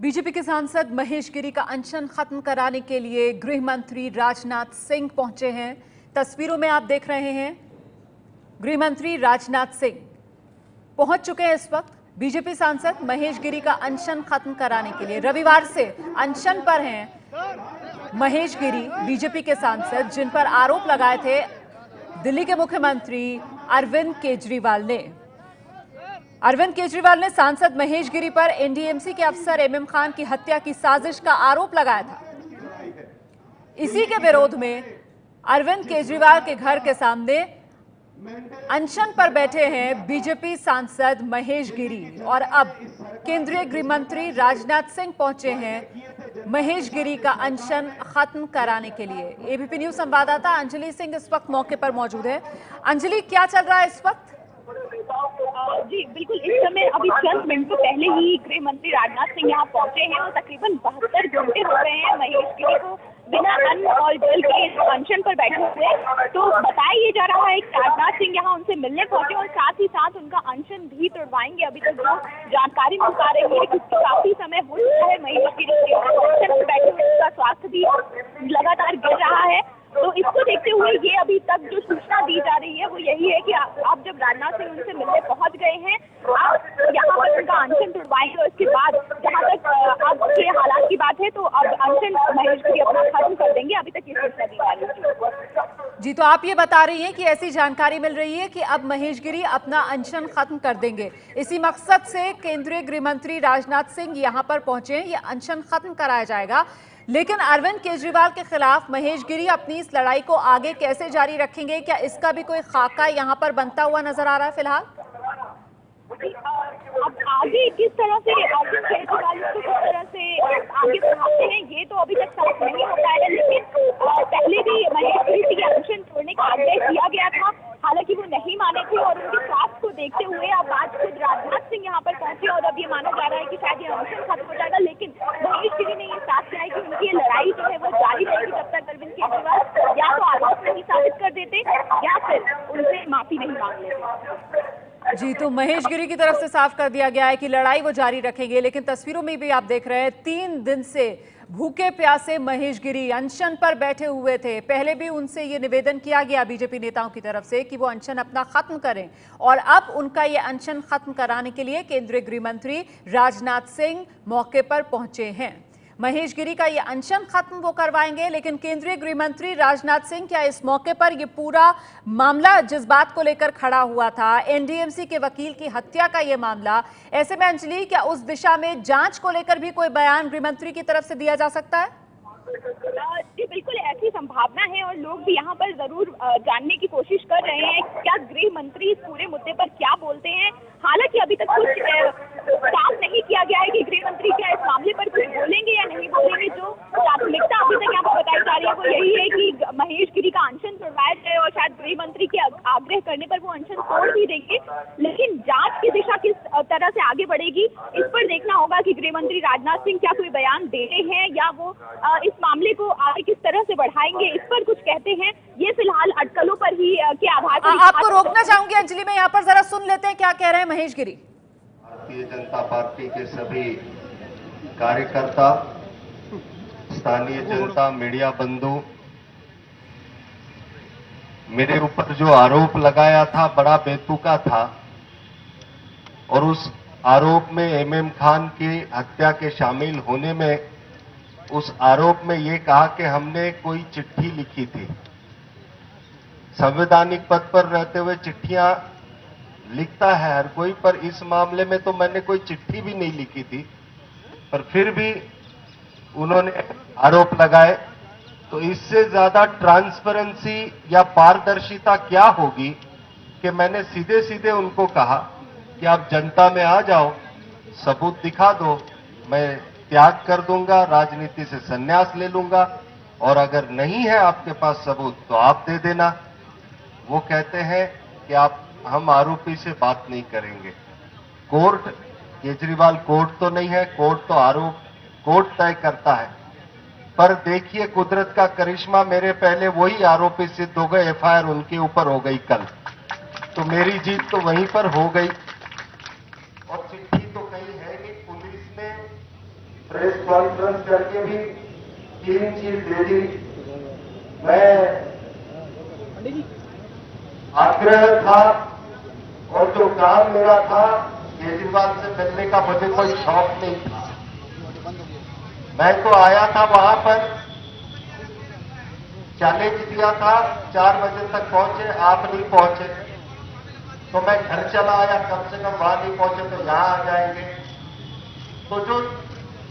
BJP के सांसद महेश गिरी का अनशन खत्म कराने के लिए गृह मंत्री राजनाथ सिंह पहुंचे हैं। तस्वीरों में आप देख रहे हैं गृह मंत्री राजनाथ सिंह पहुंच चुके हैं। इस वक्त बीजेपी सांसद महेश गिरी का अनशन खत्म कराने के लिए रविवार से अनशन पर हैं महेश गिरी, बीजेपी के सांसद जिन पर आरोप लगाए थे दिल्ली के मुख्यमंत्री अरविंद केजरीवाल ने सांसद महेश गिरी पर एनडीएमसी के अफसर एमएम खान की हत्या की साजिश का आरोप लगाया था। इसी के विरोध में अरविंद केजरीवाल के घर के सामने अनशन पर बैठे हैं बीजेपी सांसद महेश गिरी और अब केंद्रीय गृह मंत्री राजनाथ सिंह पहुंचे हैं महेश गिरी का अनशन खत्म कराने के लिए। एबीपी न्यूज संवाददाता अंजलि सिंह इस वक्त मौके पर मौजूद है। अंजलि, क्या चल रहा है इस वक्त? जी बिल्कुल, इस समय अभी चंद मिनटों पहले ही गृह मंत्री राजनाथ सिंह यहाँ पहुंचे हैं और तकरीबन 72 घंटे हो गए हैं महेश गिरी को बिना अन्न और जल के अनशन पर बैठे हुए। तो बताया ये जा रहा है कि राजनाथ सिंह यहाँ उनसे मिलने पहुंचे और साथ ही साथ उनका अनशन भी तोड़वाएंगे। अभी तक जो जानकारी मिल पा रही है कि काफी समय हो चुका है महेश गिरी अनशन पर बैठे हुए, उनका स्वास्थ्य भी लगातार गिर रहा है। तो इसको देखते हुए ये अभी तक जो सूचना दी जा रही है वो यही है कि आप जब राजनाथ सिंह उनसे मिलने पहुंच गए हैं, आप यहाँ पर उनका अनशन तोड़वाएंगे और इसके बाद जहाँ तक अब के हालात की बात है तो अब अनशन महेश गिरी अपना खत्म कर देंगे। अभी तक ये सूचना दी जा रही है। जी, तो आप ये बता रही हैं कि ऐसी जानकारी मिल रही है कि अब महेश गिरी अपना अनशन खत्म कर देंगे। इसी मकसद से केंद्रीय गृह मंत्री राजनाथ सिंह यहाँ पर पहुंचे हैं, ये अनशन खत्म कराया जाएगा। लेकिन अरविंद केजरीवाल के खिलाफ महेश गिरी अपनी इस लड़ाई को आगे कैसे जारी रखेंगे? क्या इसका भी कोई खाका यहाँ पर बनता हुआ नजर आ रहा है फिलहाल? अब आगे किस तरह से केजरीवाल को किस तरह से आगे बढ़ाते हैं ये तो अभी तक साफ नहीं हो पाया है। लेकिन पहले भी महेश गिरी के अनशन छोड़ने का आग्रह किया गया था, हालांकि वो नहीं माने थे और उनके स्वास्थ्य को देखते हुए अब आज खुद राजनाथ सिंह यहाँ पर पहुंचे और अब ये माना जा रहा है कि शायद ये अनशन खत्म हो जाएगा। लेकिन महेश गिरी ने ये साफ किया है कि उनकी ये लड़ाई जो है वो जारी रहेगी जब तक अरविंद केजरीवाल या तो आरोप नहीं साबित कर देते या फिर उनसे माफी नहीं मांग लेते। जी, तो महेश गिरी की तरफ से साफ कर दिया गया है कि लड़ाई वो जारी रखेंगे। लेकिन तस्वीरों में भी आप देख रहे हैं 3 दिन से भूखे प्यासे महेश गिरी अनशन पर बैठे हुए थे। पहले भी उनसे ये निवेदन किया गया बीजेपी नेताओं की तरफ से कि वो अनशन अपना खत्म करें और अब उनका ये अनशन खत्म कराने के लिए केंद्रीय गृह मंत्री राजनाथ सिंह मौके पर पहुंचे हैं। महेश गिरी का ये अनशन खत्म वो करवाएंगे, लेकिन केंद्रीय गृह मंत्री राजनाथ सिंह क्या इस मौके पर ये पूरा मामला जिस बात को लेकर खड़ा हुआ था, एनडीएमसी के वकील की हत्या का ये मामला, ऐसे में अंजलि क्या उस दिशा में जांच को लेकर भी कोई बयान गृह मंत्री की तरफ से दिया जा सकता है? जी बिल्कुल, ऐसी संभावना है और लोग भी यहाँ पर जरूर जानने की कोशिश कर रहे हैं क्या गृह मंत्री इस पूरे मुद्दे पर क्या बोलते हैं। हालांकि अभी तक कुछ साफ नहीं किया गया है कि गृह मंत्री क्या इस मामले पर कुछ बोलेंगे या नहीं बोलेंगे। जो प्राथमिकता अभी तक यहाँ पर बताई जा रही है वो यही है कि महेश गिरी का अनशन तोड़वाया जाए और शायद गृह मंत्री के आग्रह करने पर वो अनशन तोड़ भी देंगे। लेकिन जांच की दिशा किस तरह से आगे बढ़ेगी इस पर देखना होगा कि गृह मंत्री राजनाथ सिंह क्या कोई बयान दे रहे हैं या वो इस मामले को आगे किस तरह से बढ़ाएंगे, इस पर कुछ कहते हैं। ये फिलहाल अटकलों पर ही के आधार पर आपको रोकना चाहूंगी अंजलि, मैं यहाँ पर जरा सुन लेते हैं क्या कह रहे हैं महेश गिरी। भारतीय जनता पार्टी के सभी कार्यकर्ता, स्थानीय जनता, मीडिया बंधु, मेरे ऊपर जो आरोप लगाया था बड़ा बेतुका था और उस आरोप में एमएम खान की हत्या के शामिल होने में उस आरोप में ये कहा कि हमने कोई चिट्ठी लिखी थी। संवैधानिक पद पर रहते हुए चिट्ठियां लिखता है हर कोई, पर इस मामले में तो मैंने कोई चिट्ठी भी नहीं लिखी थी, पर फिर भी उन्होंने आरोप लगाए। तो इससे ज्यादा ट्रांसपेरेंसी या पारदर्शिता क्या होगी कि मैंने सीधे सीधे उनको कहा कि आप जनता में आ जाओ, सबूत दिखा दो, मैं त्याग कर दूंगा, राजनीति से संन्यास ले लूंगा और अगर नहीं है आपके पास सबूत तो आप दे देना। वो कहते हैं कि हम आरोपी से बात नहीं करेंगे। कोर्ट, केजरीवाल कोर्ट तो नहीं है, कोर्ट तय करता है। पर देखिए कुदरत का करिश्मा, मेरे पहले वही आरोपी सिद्ध हो गए, एफआईआर उनके ऊपर हो गई कल, तो मेरी जीत तो वहीं पर हो गई। और चिट्ठी तो कहीं है नहीं, पुलिस ने प्रेस कॉन्फ्रेंस करके भी क्लीन चिट दे दी। मैं आग्रह था और जो काम मेरा था केजरीवाल से मिलने का, मुझे कोई शौक नहीं था। मैं तो आया था वहां पर, चैलेंज दिया था 4 बजे तक पहुंचे, आप नहीं पहुंचे तो मैं घर चला आया, कम से कम वहां नहीं पहुंचे तो यहां आ जाएंगे। तो जो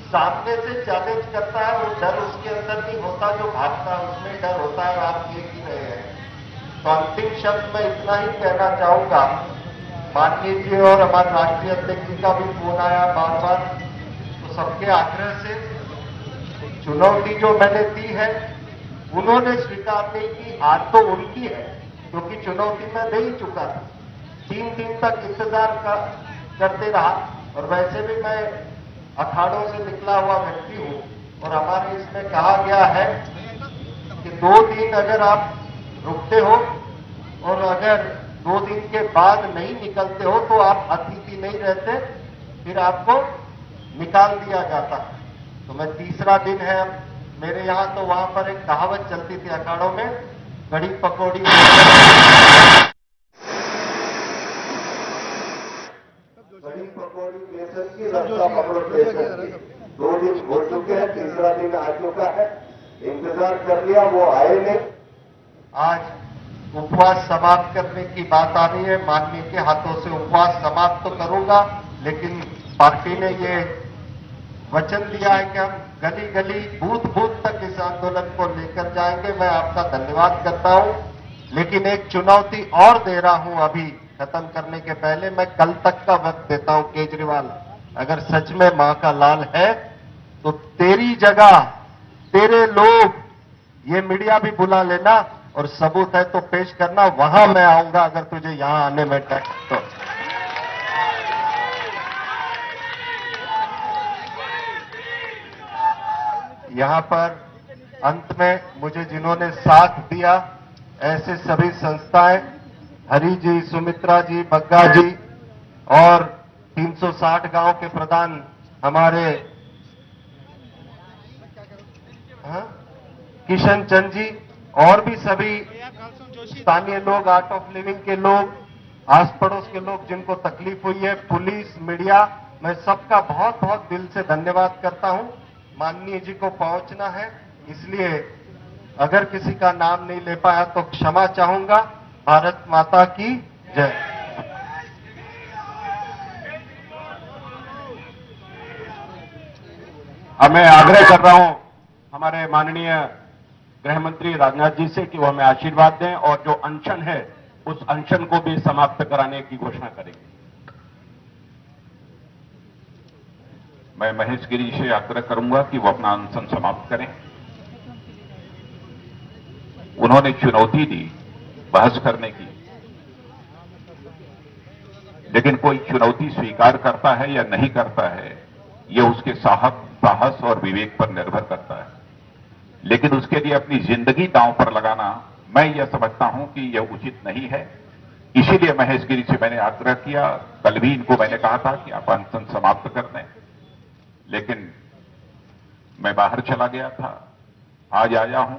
सामने से चैलेंज करता है वो डर उसके अंदर नहीं होता, जो भागता है उसमें डर होता है, आप देख ही रहे हैं। तो अंतिम शब्द मैं इतना ही कहना चाहूंगा, माननीय जी और हमारे राष्ट्रीय अध्यक्ष जी का भी फोन आया बार बार, तो सबके आग्रह से चुनौती जो मैंने दी है उन्होंने स्वीकार नहीं की, हार तो उनकी है क्योंकि चुनौती मैं दे ही चुका था। 3 दिन तक इंतजार करते रहा और वैसे भी मैं अखाड़ों से निकला हुआ व्यक्ति हूं और हमारे इसमें कहा गया है कि 2 दिन अगर आप रुकते हो और अगर 2 दिन के बाद नहीं निकलते हो तो आप अतिथि नहीं रहते, फिर आपको निकाल दिया जाता। तो मैं 3रा दिन है मेरे यहां, तो वहां पर एक कहावत चलती थी अखाड़ों में, कड़ी पकौड़ी बेसन की, रस्ता पकड़ो बेसन की। 2 दिन हो चुके हैं, 3रा दिन आ चुका है, इंतजार कर लिया, वो आए नहीं। आज उपवास समाप्त करने की बात आ रही है, माननीय के हाथों से उपवास समाप्त तो करूंगा, लेकिन पार्टी ने ये वचन दिया है कि हम गली गली बूथ बूथ तक इस आंदोलन को लेकर जाएंगे। मैं आपका धन्यवाद करता हूं, लेकिन एक चुनौती और दे रहा हूं अभी खत्म करने के पहले। मैं कल तक का वक्त देता हूं केजरीवाल, अगर सच में मां का लाल है तो तेरी जगह तेरे लोग, ये मीडिया भी बुला लेना और सबूत है तो पेश करना, वहां मैं आऊंगा अगर तुझे यहां आने में तो। यहां पर अंत में मुझे जिन्होंने साथ दिया, ऐसे सभी संस्थाएं, हरि जी, सुमित्रा जी, बग्गा जी और 360 गांव के प्रधान हमारे किशन चंद जी, और भी सभी स्थानीय लोग, आर्ट ऑफ लिविंग के लोग, आस पड़ोस के लोग जिनको तकलीफ हुई है, पुलिस, मीडिया, मैं सबका बहुत बहुत दिल से धन्यवाद करता हूं। माननीय जी को पहुंचना है, इसलिए अगर किसी का नाम नहीं ले पाया तो क्षमा चाहूंगा। भारत माता की जय। अब मैं आग्रह कर रहा हूं हमारे माननीय गृह मंत्री राजनाथ जी से कि वो हमें आशीर्वाद दें और जो अनशन है उस अनशन को भी समाप्त कराने की घोषणा करेंगे। मैं महेश गिरी से आग्रह करूंगा कि वो अपना अनशन समाप्त करें। उन्होंने चुनौती दी बहस करने की, लेकिन कोई चुनौती स्वीकार करता है या नहीं करता है यह उसके साहस और विवेक पर निर्भर करता है, लेकिन उसके लिए अपनी जिंदगी दांव पर लगाना मैं यह समझता हूं कि यह उचित नहीं है। इसीलिए महेश गिरी से मैंने आग्रह किया, कल भी इनको मैंने कहा था कि आप अनशन समाप्त कर दें, लेकिन मैं बाहर चला गया था। आज आया हूं,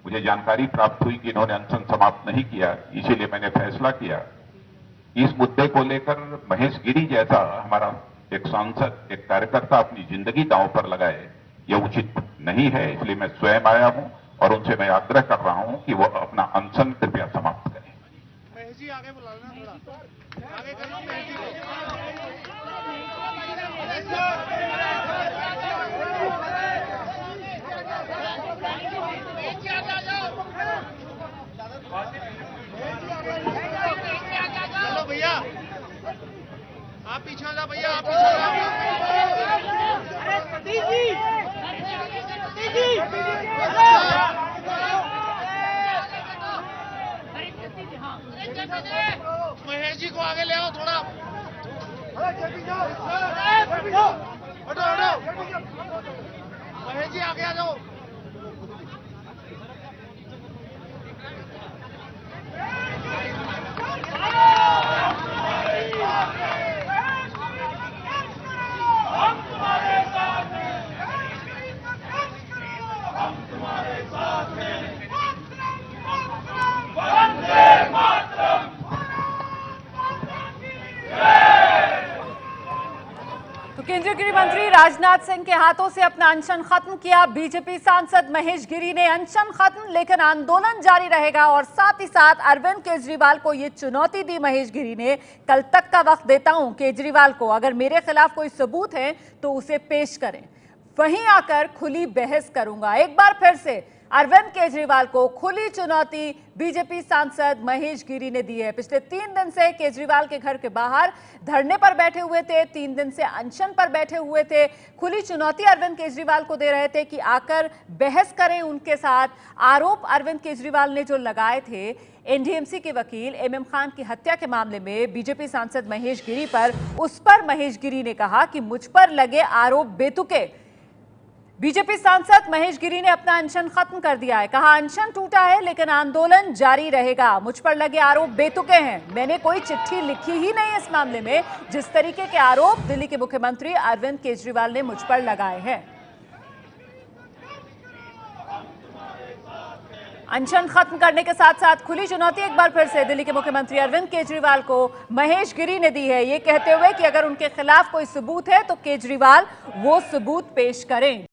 मुझे जानकारी प्राप्त हुई कि इन्होंने अनशन समाप्त नहीं किया, इसीलिए मैंने फैसला किया इस मुद्दे को लेकर महेश गिरी जैसा हमारा एक सांसद, एक कार्यकर्ता अपनी जिंदगी दांव पर लगाए, यह उचित नहीं है। इसलिए मैं स्वयं आया हूं और उनसे मैं आग्रह कर रहा हूं कि वो अपना अनशन कृपया समाप्त करें। महेश जी आगे बुला लेना, थोड़ा आगे कर लो महेश जी को। चलो भैया आप पीछे आ जाओ, भैया आप पीछे आ जाओ। अरे सतीश जी, महेश जी को आगे ले आओ थोड़ा। हटो हटो, महेश जी आगे आ जाओ। तो केंद्रीय गृह मंत्री राजनाथ सिंह के हाथों से अपना अनशन खत्म किया। बीजेपी सांसद महेश गिरी ने अनशन खत्म, लेकिन आंदोलन जारी रहेगा। और साथ ही साथ अरविंद केजरीवाल को ये चुनौती दी महेश गिरी ने, कल तक का वक्त देता हूं केजरीवाल को, अगर मेरे खिलाफ कोई सबूत है तो उसे पेश करें, वहीं आकर खुली बहस करूंगा। एक बार फिर से अरविंद केजरीवाल को खुली चुनौती बीजेपी सांसद महेश गिरी ने दी है। पिछले 3 दिन से केजरीवाल के घर के बाहर धरने पर बैठे हुए थे, 3 दिन से अनशन पर बैठे हुए थे। खुली चुनौती अरविंद केजरीवाल को दे रहे थे कि आकर बहस करें उनके साथ। आरोप अरविंद केजरीवाल ने जो लगाए थे एनडीएमसी के वकील एमएम खान की हत्या के मामले में बीजेपी सांसद महेश गिरी पर, उस पर महेश गिरी ने कहा कि मुझ पर लगे आरोप बेतुके। बीजेपी सांसद महेश गिरी ने अपना अनशन खत्म कर दिया है। कहा अनशन टूटा है लेकिन आंदोलन जारी रहेगा। मुझ पर लगे आरोप बेतुके हैं। मैंने कोई चिट्ठी लिखी ही नहीं इस मामले में, जिस तरीके के आरोप दिल्ली के मुख्यमंत्री अरविंद केजरीवाल ने मुझ पर लगाए हैं। अनशन खत्म करने के साथ साथ खुली चुनौती एक बार फिर से दिल्ली के मुख्यमंत्री अरविंद केजरीवाल को महेश गिरी ने दी है, ये कहते हुए कि अगर उनके खिलाफ कोई सबूत है तो केजरीवाल वो सबूत पेश करें।